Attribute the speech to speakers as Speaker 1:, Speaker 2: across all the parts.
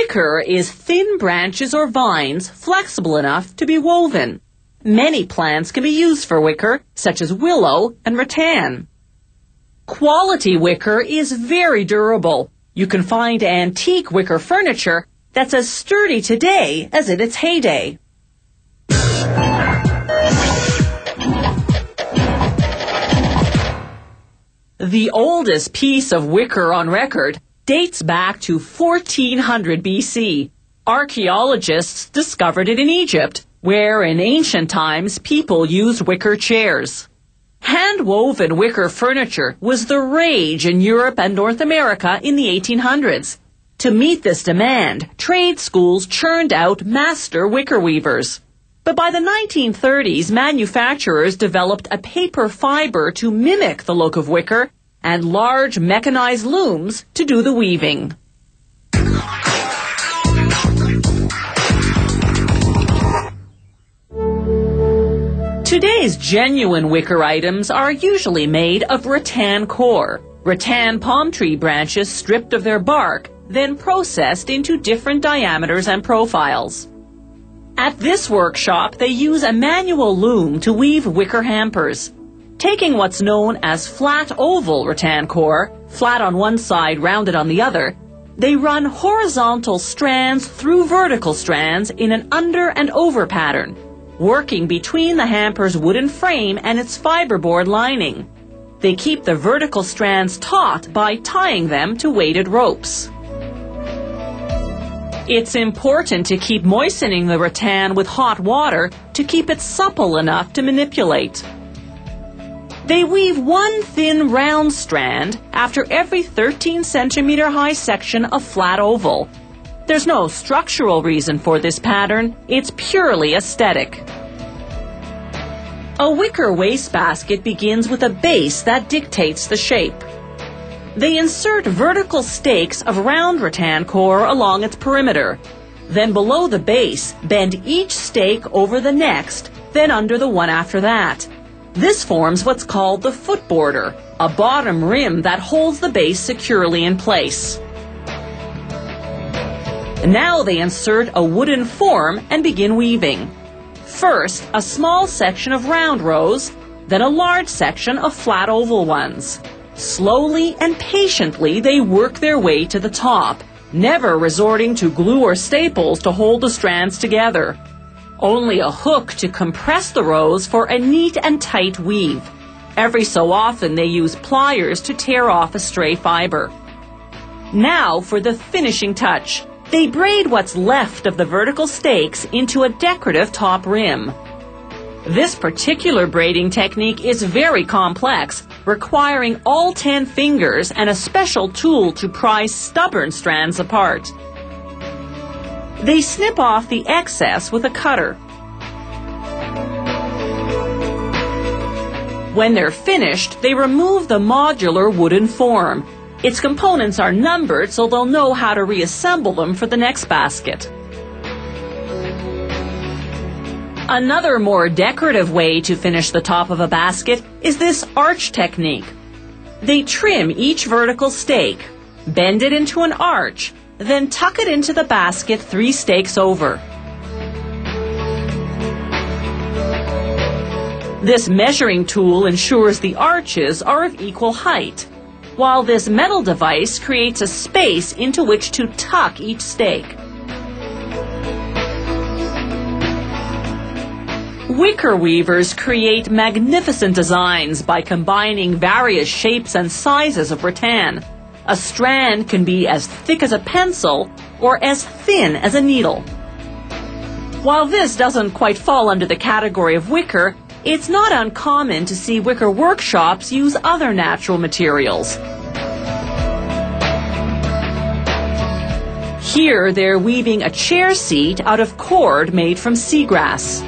Speaker 1: Wicker is thin branches or vines flexible enough to be woven. Many plants can be used for wicker, such as willow and rattan. Quality wicker is very durable. You can find antique wicker furniture that's as sturdy today as in its heyday. The oldest piece of wicker on record dates back to 1400 BC. Archaeologists discovered it in Egypt, where in ancient times people used wicker chairs. Hand-woven wicker furniture was the rage in Europe and North America in the 1800s. To meet this demand, trade schools churned out master wicker weavers. But by the 1930s, manufacturers developed a paper fiber to mimic the look of wicker and large mechanized looms to do the weaving. Today's genuine wicker items are usually made of rattan core, rattan palm tree branches stripped of their bark, then processed into different diameters and profiles. At this workshop, they use a manual loom to weave wicker hampers. Taking what's known as flat oval rattan core, flat on one side, rounded on the other, they run horizontal strands through vertical strands in an under and over pattern, working between the hamper's wooden frame and its fiberboard lining. They keep the vertical strands taut by tying them to weighted ropes. It's important to keep moistening the rattan with hot water to keep it supple enough to manipulate. They weave one thin round strand after every 13-centimeter high section of flat oval. There's no structural reason for this pattern, it's purely aesthetic. A wicker wastebasket begins with a base that dictates the shape. They insert vertical stakes of round rattan core along its perimeter. Then below the base, bend each stake over the next, then under the one after that. This forms what's called the foot border, a bottom rim that holds the base securely in place. Now they insert a wooden form and begin weaving. First, a small section of round rows, then a large section of flat oval ones. Slowly and patiently they work their way to the top, never resorting to glue or staples to hold the strands together. Only a hook to compress the rows for a neat and tight weave. Every so often they use pliers to tear off a stray fiber. Now for the finishing touch. They braid what's left of the vertical stakes into a decorative top rim. This particular braiding technique is very complex, requiring all 10 fingers and a special tool to pry stubborn strands apart. They snip off the excess with a cutter. When they're finished, they remove the modular wooden form. Its components are numbered so they'll know how to reassemble them for the next basket. Another more decorative way to finish the top of a basket is this arch technique. They trim each vertical stake, bend it into an arch, then tuck it into the basket 3 stakes over. This measuring tool ensures the arches are of equal height, while this metal device creates a space into which to tuck each stake. Wicker weavers create magnificent designs by combining various shapes and sizes of rattan. A strand can be as thick as a pencil or as thin as a needle. While this doesn't quite fall under the category of wicker, it's not uncommon to see wicker workshops use other natural materials. Here they're weaving a chair seat out of cord made from seagrass.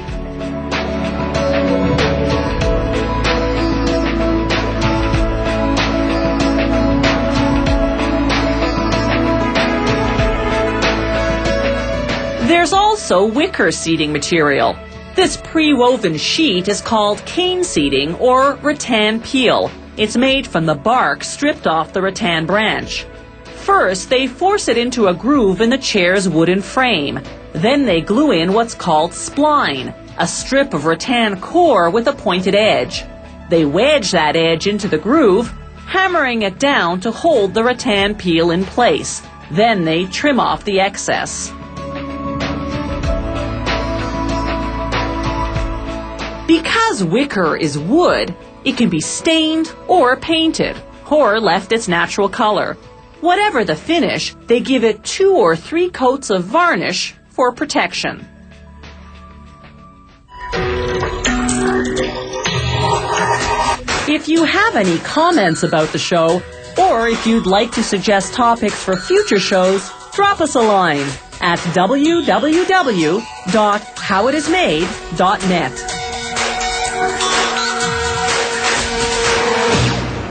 Speaker 1: There's also wicker seating material. This pre-woven sheet is called cane seating or rattan peel. It's made from the bark stripped off the rattan branch. First, they force it into a groove in the chair's wooden frame. Then they glue in what's called spline, a strip of rattan core with a pointed edge. They wedge that edge into the groove, hammering it down to hold the rattan peel in place. Then they trim off the excess. Because wicker is wood, it can be stained or painted, or left its natural color. Whatever the finish, they give it 2 or 3 coats of varnish for protection. If you have any comments about the show, or if you'd like to suggest topics for future shows, drop us a line at www.howitismade.net.